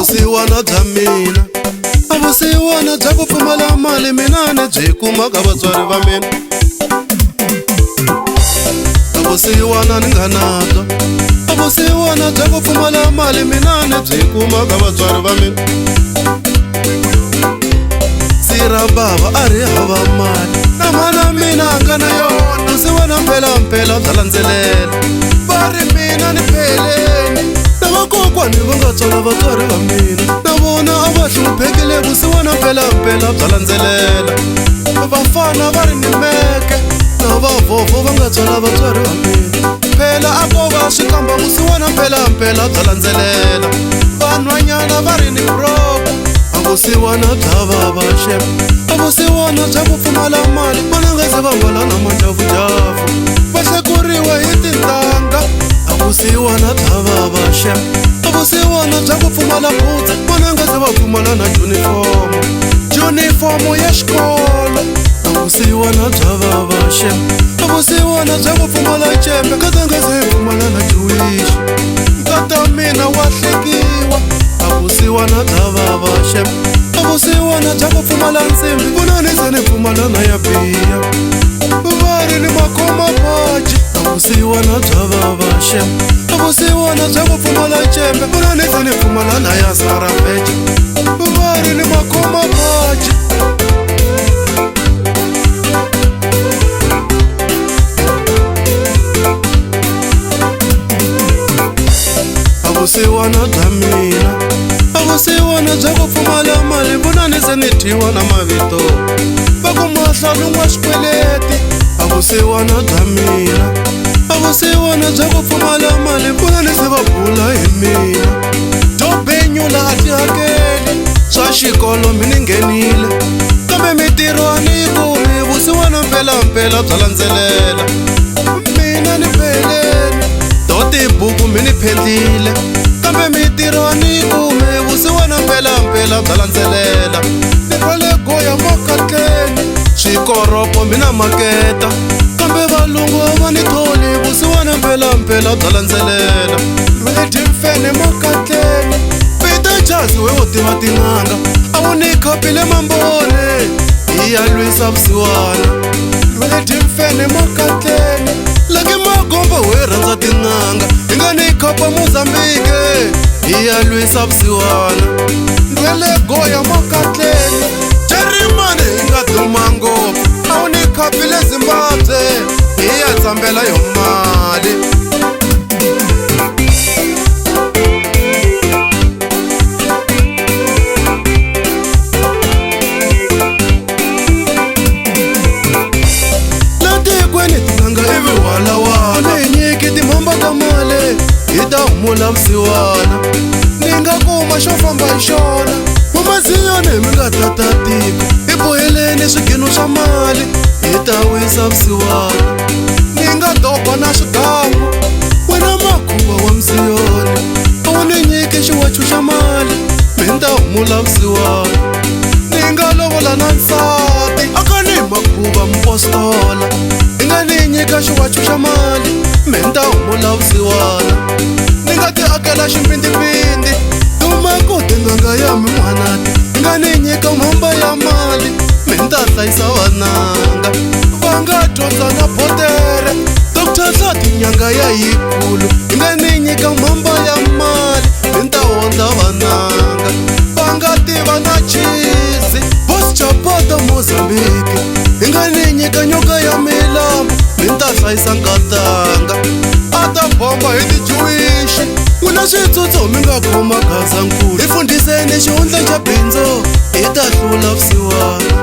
vusiwana bya mina, a vusiwana bya ku pfumala mali mina ni byi kuma ka vatswari va mina. A vusiwana ni nga natwa, a vusiwana bya ku pfumala mali mina ni byi kuma ka vatswari va mina. Sira bava a ri hava mali, na mana mina a nga na yona. Vusiwana mpela bya landzelela, va ri mina ni pheleni. Na vakokwani va nga tswala vatswari va mina, na vona a va hluphekile. Vusiwana mpela bya landzelela, vafana va ri ni meke, na vavhovho va nga tswala vatswari va mina. Phela a ko va swikamba, vusiwana mpela bya landzelela, vanhwanyana va ri ni broko. A vusiwana bya vava shem, a vusiwana bya ku pfumala mali, vona nga se va mbala na manjavujavu, va hlekuriwa hi tintangha. A vusiwana bya vava shem, a vusiwana bya ku pfumala butsa, vona nga se va pfumala na junifomo ya xikolo. A vusiwana bya vava shem, a vusiwana bya ku pfumala cembe, kata nga se pfumala na juwishi. Nkata mina wa hlekiwa, a vusiwana bya vava shem, a vusiwana bya ku pfumala nsimbi, vona ni se ni pfumala na ya biya. Va ri ni makoma baji, a vusiwana bya vava shem, a vusiwana bya ku pfumala cembe, vona ni se ni pfumala na ya Sarafeja. Va ri ni makoma baji. A vusiwana bya mina, a vusiwana bya ku pfumala mali, vona ni se ni thyiwa na mavito, va ku mahlalu n'wa xikweleti. A vusiwana bya mina, a vusiwana bya ku pfumala mali, vona ni se va bula hi mina. Jobenyula a ti hakeli, swa xikolo mi ni nghenile, kambe mitirho a ni yi kumi. Vusiwana mpela bya landzelela, mina ni pheleni. To tibuku mi ni phendlile, kambe mitirho a ni yi kumi. Vusiwana mpela bya landzelela, ni rhwale goya makatleni, swikoropo mi na maketa, kambe valungu a va ni tholi. Vusiwana mpela bya landzelela, lweti mfene makatleni. Pita jazi we wo tiva tin'anga, a wu ni khapile mambone, hi ya lwisa vusiwana. Lweti mfene makatleni, laki magomba we rhandza tin'anga, hi nga ni khapa Mozambike, hi ya lwisa vusiwana. Ndwele goya makatleni, Jeremane hi nga duma ngopfu, a wu ni khapile Zimbabwe, hi ya tsambela yo mali. Hi ta humula vusiwana, ni nga kuma xo famba hi xona. Mumaziyoni mi nga tata tiko, hi boheleni swigino swa mali, hi ta wisa vusiwana. Ni nga doba na swigangu, wena makhuva wa Mziyoni, a wu ni nyiki xiwachu xa mali, mi ta humula vusiwana. Ni nga lovola na nsati, a ka ni makhuva Mpostola, hi nga ni nyika xiwachu xa mali, mi ta humula vusiwana. Ni nga ti akela ximpindipindi, duma ku tin'anga ya mi n'wanati, hi nga ni nyika mhamba ya mali, mi ta hlayisa vananga. Va nga dyondza na botere, Dr. Tlati nyanga ya yikulu, hi nga ni nyika mhamba ya mali, mi ta wondla vananga. Va nga tiva na chizi, Boss Chapata Mozambike, hi nga ni nyika nyoka ya milambu, mi ta hlayisa nkatanga. A ta bomba hi tijuwishi, n'wina switsotso mi nga khoma Gazankulu, hi fundhiseni xihundla xa bindzu, hi ta hlula vusiwana.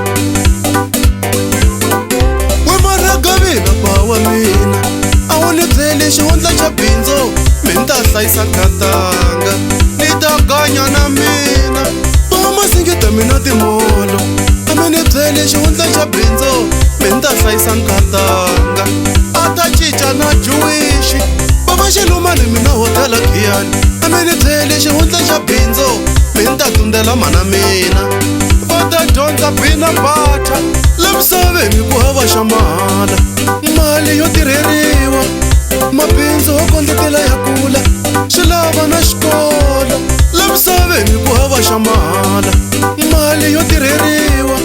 We Maragavila ba wa mina, a wu ni byeli xihundla xa bindzu, mi ta hlayisa nkatanga. Ni ta ganya na mina, vamasingita mina timolo, a mi ni byeli xihundla xa bindzu, mi ta hlayisa nkatanga. A ta cinca na juwishi, vava xilumani mina hotela Giyani, a mi ni byeli xihundla xa bindzu, mi ta tundela mana mina. Va ta dyondza bina bata, la misaveni ku hava xa mahala, mali yo tirheriwa, mabindzu o kondletela ya kula, swi lava na xikolo. La misaveni xikwembu ku hava xa mahala mali yo tirheriwa